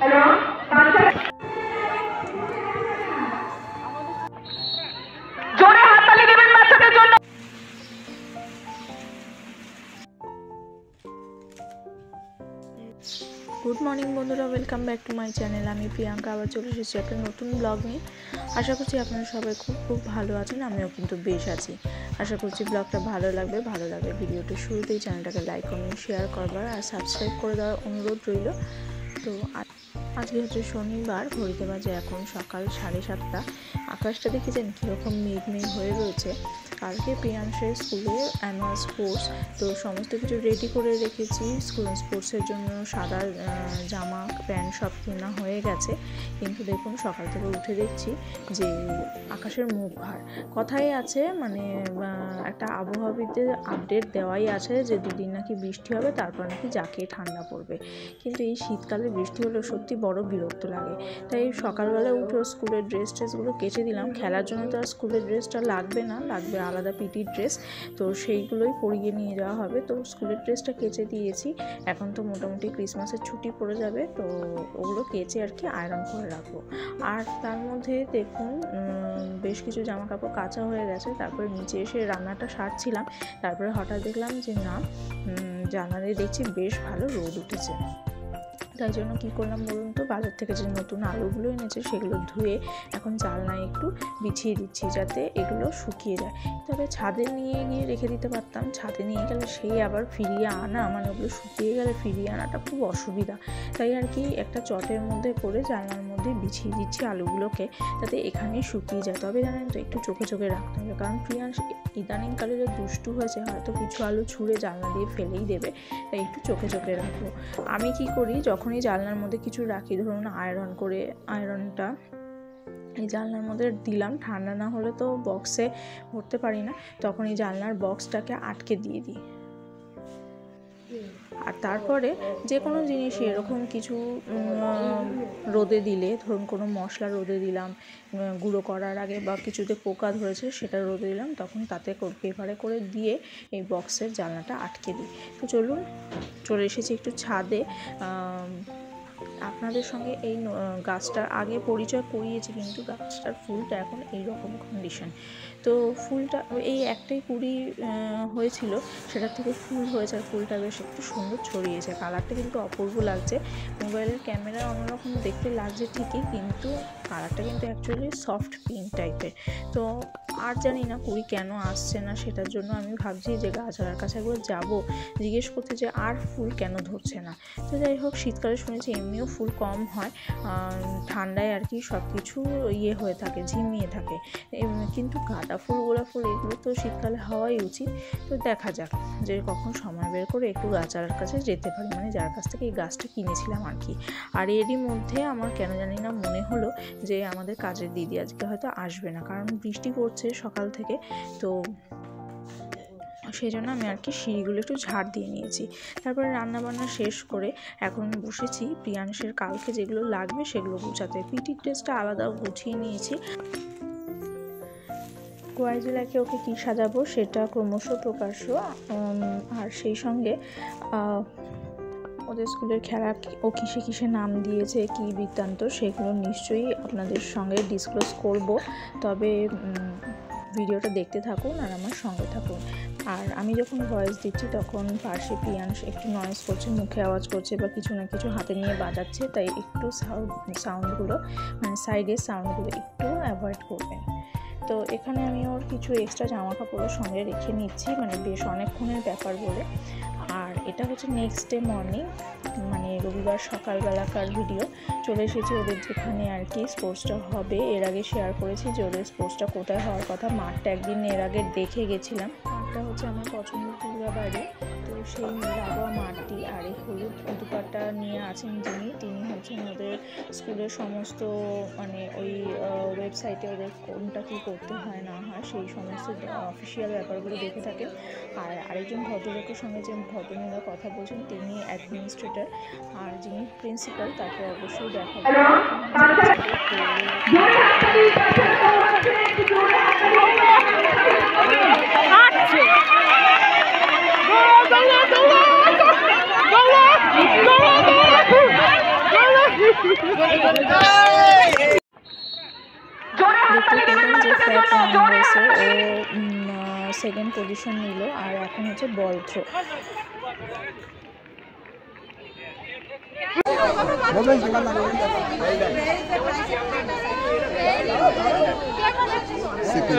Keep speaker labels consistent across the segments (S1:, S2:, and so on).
S1: Good morning बंधुरा welcome back to my channel. আমি প্রিয়াঙ্কা আবার চলে এসেছি একটা নতুন ব্লগ নিয়ে। আশা করছি আপনারা সবাই খুব ভালো আছেন, আমিও কিন্তু বেশ আছি। আশা করছি ব্লগটা ভালো লাগবে ভিডিওটা শুরুতেই চ্যানেলটাকে লাইক কমেন্ট শেয়ার করবার আর সাবস্ক্রাইব করে দেওয়ার অনুরোধ রইল। তো আজকে হচ্ছে শনিবার, ঘড়িতে বাজে এখন সকাল 7:30। আকাশটা দেখেছেন কীরকম মেঘ হয়ে রয়েছে। কালকে প্রিয়াংশের স্কুলে অ্যানুয়াল স্পোর্টস, তো সমস্ত কিছু রেডি করে রেখেছি। স্পোর্টসের জন্য সাদা জামা প্যান্ট সব কেনা হয়ে গেছে, কিন্তু দেখুন সকাল থেকে উঠে দেখছি যে আকাশের মুখ ভার। কথাই আছে, মানে একটা আবহাওয়াবিদদের আপডেট দেওয়াই আছে যে দুদিন নাকি বৃষ্টি হবে, তারপর নাকি জাঁকিয়ে ঠান্ডা পড়বে। কিন্তু এই শীতকালে বৃষ্টি হলে সত্যি বড় বিরক্ত লাগে। তাই সকালবেলা উঠে স্কুলের ড্রেসগুলো কেচে দিলাম। খেলার জন্য তো আর স্কুলের ড্রেসটা লাগবে না, লাগবে আলাদা পিটি ড্রেস, তো সেইগুলোই পরিয়ে নিয়ে যাওয়া হবে। তো স্কুলের ড্রেসটা কেচে দিয়েছি। এখন তো মোটামুটি ক্রিসমাসের ছুটি পড়ে যাবে, তো ওগুলো কেচে আর কি আয়রন করে রাখবো। আর তার মধ্যে দেখুন বেশ কিছু জামা কাপড় কাচা হয়ে গেছে। তারপরে নিচে এসে রান্নাটা সারছিলাম, তারপরে হঠাৎ দেখলাম যে না, জানালায় দেখছি বেশ ভালো রোদ উঠেছে। তাই জন্য কী করলাম বলুন তো, বাজার থেকে যে নতুন আলুগুলো এনেছে সেগুলো ধুয়ে এখন জানলায় একটু বিছিয়ে দিচ্ছি যাতে এগুলো শুকিয়ে যায়। তবে ছাদে নিয়ে গিয়ে রেখে দিতে পারতাম, ছাদে নিয়ে গেলে সেই আবার ফিরিয়ে আনা, মানে ওগুলো শুকিয়ে গেলে ফিরিয়ে আনাটা খুব অসুবিধা। তাই আর কি একটা চটের মধ্যে করে জানলার মধ্যে বিছিয়ে দিচ্ছি আলুগুলোকে, যাতে এখানেই শুকিয়ে যায়। তবে জানেন তো একটু চোখে চোখে রাখতে হবে, কারণ প্রিয়াংশ ইদানিংকালে যে দুষ্টু হয়েছে, হয়তো কিছু আলু ছুঁড়ে জানলা দিয়ে ফেলেই দেবে, তাই একটু চোখে চোখে রাখবো। আমি কি করি, যখনই জানলার মধ্যে কিছু রাখি, ধরুন আয়রনটা এই জানলার মধ্যে দিলাম, ঠান্ডা না হলে তো বক্সে ভরতে পারি না, তখন এই জানলার বক্সটাকে আটকে দিয়ে দিই। আর তারপরে যে কোনো জিনিসই এরকম কিছু রোদে দিলে, ধরুন কোনো মশলা রোদে দিলাম গুঁড়ো করার আগে, বা কিছুতে পোকা ধরেছে সেটা রোদে দিলাম, তখন তাতে পেপারে করে দিয়ে এই বক্সের জানলাটা আটকে দিই। তো চলুন, চলে এসেছি একটু ছাদে। আপনাদের সঙ্গে এই গাছটার আগে পরিচয় করিয়েছি, কিন্তু গাছটার ফুলটা এখন এইরকম কন্ডিশন। তো ফুলটা এই একটাই কুড়ি হয়েছিল, সেটার থেকে ফুল হয়েছে, আর ফুলটা বেশ একটু সুন্দর ছড়িয়েছে। কালারটা কিন্তু অপূর্ব লাগছে। মোবাইলের ক্যামেরা অন্যরকম দেখতে লাগছে ঠিকই, কিন্তু কালারটা কিন্তু অ্যাকচুয়ালি সফট পিঙ্ক টাইপের। তো আর জানি না কুড়ি কেন আসছে না, সেটার জন্য আমি ভাবছি যে গাছালার কাছে একবার যাবো, জিজ্ঞেস করতে যে আর ফুল কেন ধরছে না। তো যাই হোক, শীতকালে শুনেছি এমনিও ফুল কম হয়, ঠান্ডায় আর কি সব কিছু হয়ে থাকে, ঝিমিয়ে থাকে। কিন্তু গাঁদা ফুল, গোলাপ ফুল এগুলো তো শীতকালে হওয়াই উচিত। তো দেখা যাক যে কখন সময় বের করে একটু গাছালার কাছে যেতে পারি, মানে যার কাছ থেকে এই গাছটা কিনেছিলাম আর কি। আর এরই মধ্যে আমার কেন জানি না মনে হলো যে আমাদের কাজের দিদি আজকে হয়তো আসবে না, কারণ বৃষ্টি পড়ছে সকাল থেকে। তো সেই জন্য আমি আর কি সিঁড়িগুলো একটু ঝাড় দিয়ে নিয়েছি। তারপরে রান্নাবান্না শেষ করে এখন বসেছি প্রিয়াংশের কালকে যেগুলো লাগবে সেগুলো গুছাতে। পিটি ড্রেসটা আলাদা গুছিয়ে নিয়েছি, কোয়াইজুলাকে ওকে কী সাজাবো সেটা ক্রমশ প্রকাশ্য। আর সেই সঙ্গে ওদের স্কুলের খেলা ও কিসে নাম দিয়েছে, কী বৃত্তান্ত, সেগুলো নিশ্চয়ই আপনাদের সঙ্গে ডিসক্লোজ করব। তবে ভিডিওটা দেখতে থাকুন আর আমার সঙ্গে থাকুন। আর আমি যখন ভয়েস দিচ্ছি তখন পাশে প্রিয়াংশ একটু নয়েজ করছে, মুখে আওয়াজ করছে বা কিছু না কিছু হাতে নিয়ে বাজাচ্ছে, তাই একটু সাউন্ডগুলো মানে সাইডের সাউন্ডগুলো একটু অ্যাভয়েড করবেন। তো এখানে আমি ওর কিছু এক্সট্রা জামা কাপড়ের সঙ্গে রেখে নিচ্ছি, মানে বেশ অনেকক্ষণের ব্যাপার বলে। আর এটা হচ্ছে নেক্সট ডে মর্নিং, মানে রবিবার সকালবেলাকার ভিডিও। চলে এসেছি ওদের যেখানে আর কি স্পোর্টসটা হবে। এর আগে শেয়ার করেছি যে ওদের স্পোর্টসটা কোথায় হওয়ার কথা। মাঠটা একদিন এর আগে দেখে গেছিলাম। মাঠটা হচ্ছে আমার পছন্দের পুরা বাড়ি, তো সেই লাগোয়া মাঠটি। আর এই হলুদ দুপাট্টা নিয়ে আছেন তিনি হচ্ছেন ওদের স্কুলের সমস্ত, মানে ওই ওয়েবসাইটে ওদের কোনটা কী করতে হয় না হয় সেই সমস্ত অফিসিয়াল ব্যাপারগুলো দেখে থাকেন। আর আরেকজন ভদ্রলোকের সঙ্গে যে ভদ্রমহিলা কথা বলছেন তিনি অ্যাডমিনিস্ট্রেটর, আর যিনি প্রিন্সিপাল তাকে অবশ্যই দেখা দেখতে পেলেন যে ফ্ল্যাট রান রেসে ও সেকেন্ড পজিশন নিল। আর এখন হচ্ছে বল থ্রো।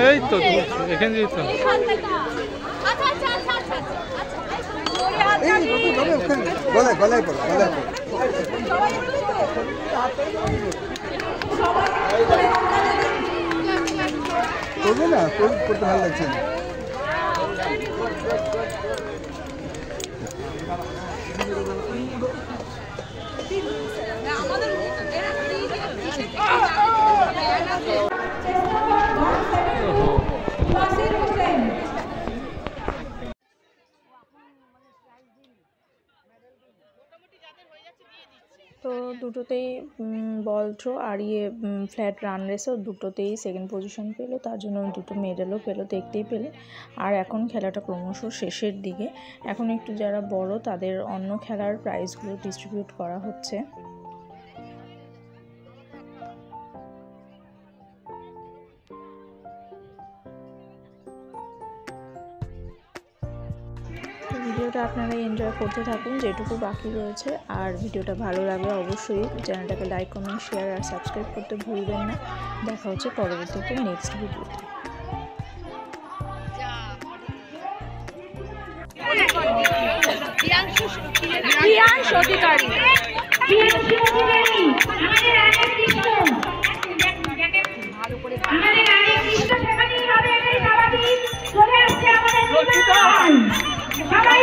S2: এই তো এখানে তো
S3: গলায় পড়ো করবে না, করতে ভালো লাগছে না।
S1: তো দুটোতেই বল থ্রো আর ফ্ল্যাট রান রেসে দুটোতেই সেকেন্ড পজিশন পেলো, তার জন্য দুটো মেডেলও পেলো, দেখতেই পেলেন। আর এখন খেলাটা ক্রমশ শেষের দিকে। এখন একটু যারা বড় তাদের অন্য খেলার প্রাইজগুলো ডিস্ট্রিবিউট করা হচ্ছে। ভিডিওটা আপনারা এনজয় করতে থাকুন যেটুকু বাকি রয়েছে। আর ভিডিওটা ভালো লাগলে অবশ্যই চ্যানেলটাকে লাইক, কমেন্ট, শেয়ার আর সাবস্ক্রাইব করতে ভুলবেন না। দেখা হচ্ছে পরবর্তীতে নেক্সট ভিডিওতে।
S4: সবাই